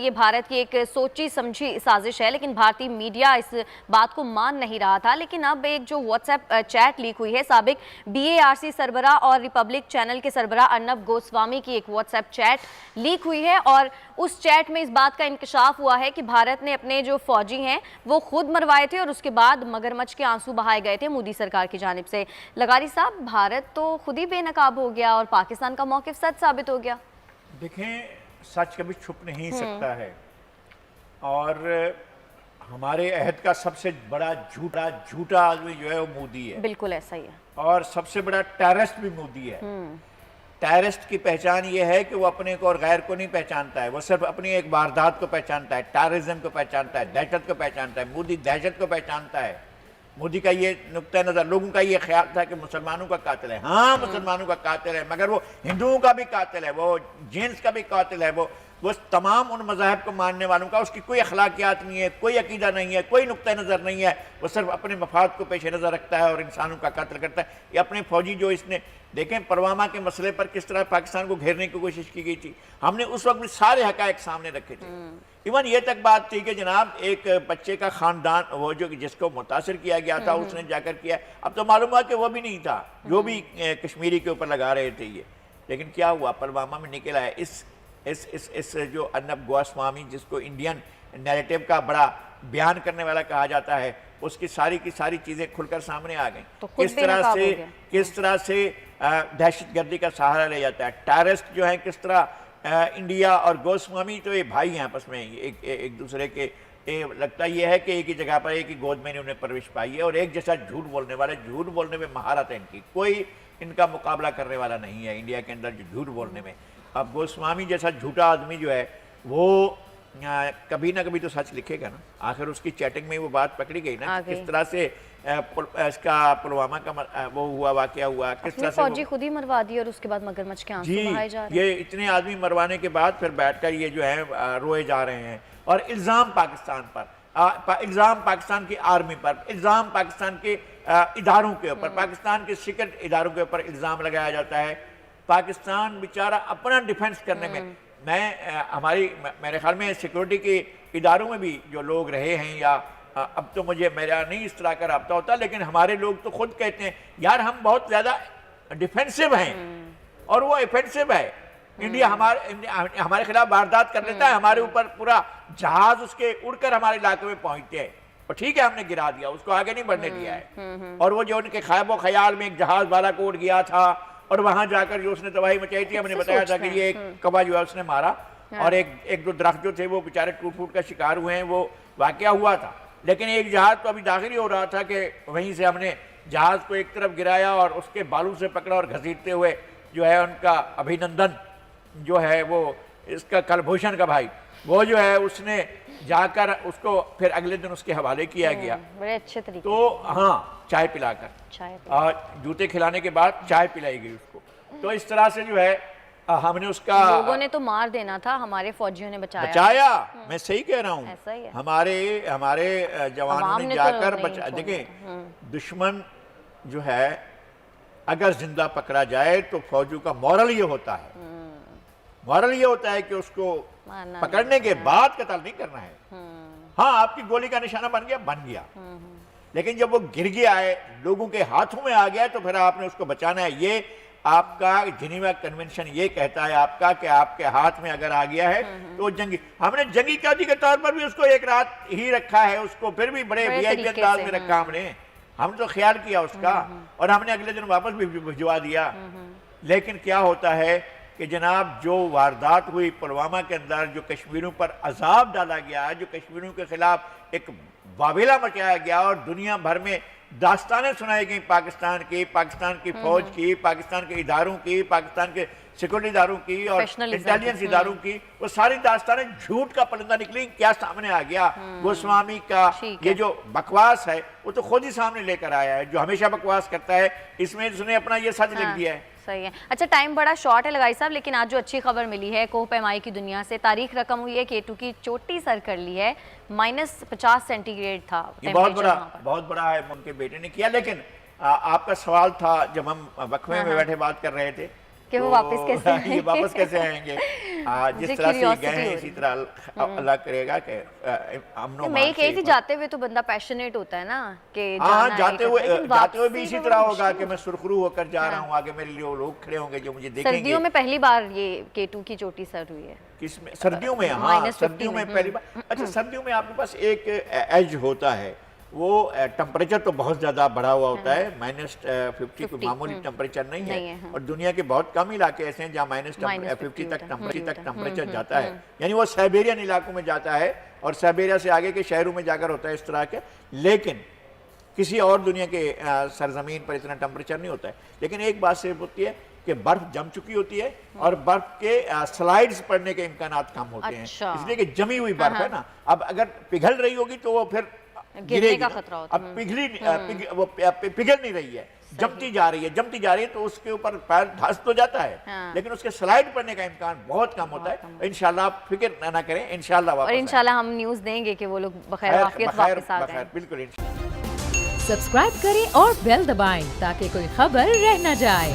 ये भारत की एक सोची समझी साजिश है, लेकिन भारतीय मीडिया इस बात को मान नहीं रहा था। लेकिन अब एक जो व्हाट्सएप चैट लीक हुई है, साबिक बीएआरसी सरबराह और रिपब्लिक चैनल के सरबराह अर्नब गोस्वामी की एक व्हाट्सएप चैट लीक हुई है और उस चैट में इस बात का इंकशाफ हुआ है कि भारत ने अपने जो फौजी हैं वो खुद मरवाए थे और उसके बाद मगरमच्छ के आंसू बहाए गए थे मोदी सरकार की जानिब से। लगारी साहब, भारत तो खुद ही बेनकाब हो गया और पाकिस्तान का मौकिफ सच साबित हो गया। देखें, सच कभी छुप नहीं सकता है और हमारे अहद का सबसे बड़ा झूठा आदमी जो है वो मोदी है। बिल्कुल ऐसा ही है। और सबसे बड़ा टेररिस्ट भी मोदी है। टेररिस्ट की पहचान ये है कि वो अपने को और गैर को नहीं पहचानता है, वो सिर्फ अपनी एक वारदात को पहचानता है, टेररिज्म को पहचानता है, दहशत को पहचानता है। मोदी दहशत को पहचानता है। मोदी का ये नुक्ता नज़र, लोगों का ये ख्याल था कि मुसलमानों का कातिल है। हाँ, मुसलमानों का कातिल है, मगर वो हिंदुओं का भी कातिल है, वो जेंट्स का भी कातिल है, वो तमाम उन मज़ाहब को मानने वालों का। उसकी कोई अखलाकियात नहीं है, कोई अकीदा नहीं है, कोई नुक्ता नज़र नहीं है। वो सिर्फ अपने मफाद को पेश नज़र रखता है और इंसानों का कत्ल करता है। ये अपने फौजी जो इसने देखें, पुलवामा के मसले पर किस तरह पाकिस्तान को घेरने की कोशिश की गई थी, हमने उस वक्त भी सारे हक़ाइक़ सामने रखे थे। इवन ये तक बात थी कि जनाब एक बच्चे का ख़ानदान, वो जो जिसको मुतासर किया गया था, उसने जाकर किया। अब तो मालूम हुआ कि वो भी नहीं था जो भी कश्मीरी के ऊपर लगा रहे थे ये। लेकिन क्या हुआ, पुलवामा में निकल आया इस जो अर्नब गोस्वामी, जिसको इंडियन नैरेटिव का बड़ा बयान करने वाला कहा जाता है, उसकी सारी की सारी चीज़ें खुलकर सामने आ गई। तो किस तरह से दहशतगर्दी का सहारा ले जाता है, टेररिस्ट जो है किस तरह इंडिया और गोस्वामी तो ये भाई हैं आपस में, एक दूसरे के लगता ये है कि एक ही जगह पर एक ही गोद में उन्हें परवरिश पाई है और एक जैसा झूठ बोलने वाले, झूठ बोलने में महारत है इनकी, कोई इनका मुकाबला करने वाला नहीं है इंडिया के अंदर जो झूठ बोलने में। अब गोस्वामी जैसा झूठा आदमी जो है वो कभी ना कभी तो सच लिखेगा ना। आखिर उसकी चैटिंग में वो बात पकड़ी गई ना, किस तरह से इसका पुलवामा का वो हुआ, वाकया हुआ, किस तरह से फौजी खुद ही मरवा दी और उसके बाद मगरमच्छ के आंसू बहाए जा रहे हैं। ये इतने आदमी मरवाने के बाद फिर बैठकर ये जो है रोए जा रहे हैं और इल्ज़ाम पाकिस्तान पर, इल्ज़ाम पाकिस्तान की आर्मी पर, इल्ज़ाम पाकिस्तान के इदारों के ऊपर, पाकिस्तान के सीक्रेट इदारों के ऊपर इल्ज़ाम लगाया जाता है। पाकिस्तान बेचारा अपना डिफेंस करने में, मेरे ख्याल में सिक्योरिटी के इदारों में भी जो लोग रहे हैं, या अब तो मेरा नहीं इस तरह का रब्ता होता, लेकिन हमारे लोग तो खुद कहते हैं यार हम बहुत ज़्यादा डिफेंसिव हैं और वो ऑफेंसिव है। इंडिया हमारे खिलाफ वारदात कर लेता है, हमारे ऊपर पूरा जहाज उसके उड़कर हमारे इलाके में पहुंचते हैं और ठीक है हमने गिरा दिया, उसको आगे नहीं बढ़ने दिया है। और वो जो उनके ख्याबो ख्याल में एक जहाज बालाकोट गया था और वहां जाकर जो उसने तबाही मचाई थी, हमने बताया था कि ये एक कौवा जो है उसने मारा और एक दो दरख्त जो थे वो बेचारे टूट फूट का शिकार हुए हैं, वो वाकया हुआ था। लेकिन एक जहाज तो अभी दाखिल ही हो रहा था कि वहीं से हमने जहाज को एक तरफ गिराया और उसके बालू से पकड़ा और घसीटते हुए जो है उनका अभिनंदन जो है वो इसका कलभूषण का भाई, वो जो है उसने जाकर उसको फिर अगले दिन उसके हवाले किया गया बड़े अच्छे तरीके। तो हाँ, चाय पिलाकर और जूते खिलाने के बाद चाय पिलाई गई उसको। तो इस तरह से जो है हमने उसका, लोगों ने तो मार देना था, हमारे फौजियों ने बचाया। मैं सही कह रहा हूँ, ऐसा ही है। हमारे जवानों ने जाकर बचा। देखिए, दुश्मन जो है अगर जिंदा पकड़ा जाए तो फौजियों का मॉरल ये होता है, मॉरल ये होता है कि उसको पकड़ने के बाद कत्ल नहीं करना है। हाँ, आपकी गोली का निशाना बन गया, लेकिन जब वो गिर गया है, लोगों के हाथों में आ गया, तो फिर आपने उसको बचाना है। ये आपका जिनेवा कन्वेंशन ये कहता है आपका कि आपके हाथ में अगर आ गया है तो जंगी, हमने जंगी कैदी के तौर पर भी उसको एक रात ही रखा है, उसको फिर भी बड़े वीआईपी अंदाज में रखा हमने तो ख्याल किया उसका और हमने अगले दिन वापस भी भिजवा दिया। लेकिन क्या होता है कि जनाब जो वारदात हुई पुलवामा के अंदर, जो कश्मीरियों पर अजाब डाला गया, जो कश्मीरियों के खिलाफ एक वावेला मचाया गया और दुनिया भर में दास्तानें सुनाई गई पाकिस्तान की फौज की, पाकिस्तान के इदारों की, पाकिस्तान के सिक्योरिटी इदारों की और इंटेलिजेंस इदारों की, वो सारी दास्तानें झूठ का परिंदा निकली। क्या सामने आ गया, गोस्वामी का ये जो बकवास है वो तो खुद ही सामने लेकर आया है, जो हमेशा बकवास करता है, इसमें उसने अपना ये सच लिख दिया है। सही है। अच्छा, टाइम बड़ा शॉर्ट है लगाई साहब, लेकिन आज जो अच्छी खबर मिली है कोह पैमाई की दुनिया से, तारीख रकम हुई है K2 की चोटी सर कर ली है, -50 सेंटीग्रेड था। ये बहुत बड़ा है, उनके बेटे ने किया। लेकिन आपका सवाल था जब हम वक्फे में बैठे बात कर रहे थे कि वो तो वापस कैसे ये आएंगे? वापस कैसे आएंगे? मुझे जिस तरह से ये curiosity गए हैं हो इसी रही तरह अल्लाह करेगा कि अमनो मैं ये मान कही से थी, जाते हुए तो बंदा पैशनेट होता है ना कि हाँ जाना जाते है, हुए लेकिन जाते हुए भी वापसी इसी में तरह बड़ा होगा कि मुश्किल मैं सुरखरू होकर जा रहा हाँ। हूँ, आगे मेरे लिए वो लोग खड़े होंगे जो मुझे देखेंगे। सर्दियों में पहली बार ये K2 की चोटी सर हुई है। किसमें? सर्दियों में, हाँ -50 सर्दियों में पहली बार। अच्छा, सर्दियों में आपके पास एक एज होता है, वो टेम्परेचर तो बहुत ज़्यादा बढ़ा हुआ होता है, -50 कोई मामूली टेम्परेचर नहीं है, हाँ। और दुनिया के बहुत कम इलाके ऐसे हैं जहाँ -50 तक टेम्परेचर जाता है, यानी वो साइबेरियन इलाकों में जाता है और साइबेरिया से आगे के शहरों में जाकर होता है इस तरह के। लेकिन किसी और दुनिया के सरजमीन पर इतना टेम्परेचर नहीं होता है। लेकिन एक बात सिर्फ होती है कि बर्फ जम चुकी होती है और बर्फ के स्लाइड्स पड़ने के इम्कानात कम होते हैं, अच्छा। इसलिए कि जमी हुई बर्फ है ना। अब अगर पिघल रही होगी तो वो फिर गिरने गिरेगी का ना। खतरा होता अब पिघल नहीं रही है, जमती जा रही है, तो उसके ऊपर पैर धंस तो जाता है, हाँ। लेकिन उसके स्लाइड पड़ने का इम्कान बहुत कम होता है। इंशाल्लाह आप फिक्र ना करें, इंशाल्लाह और वापस इंशाल्लाह हम न्यूज़ देंगे कि वो लोग बखैर आफियत वापस आ गए। बिल्कुल। सब्सक्राइब करें और बेल दबाएं ताकि कोई खबर रह न जाए।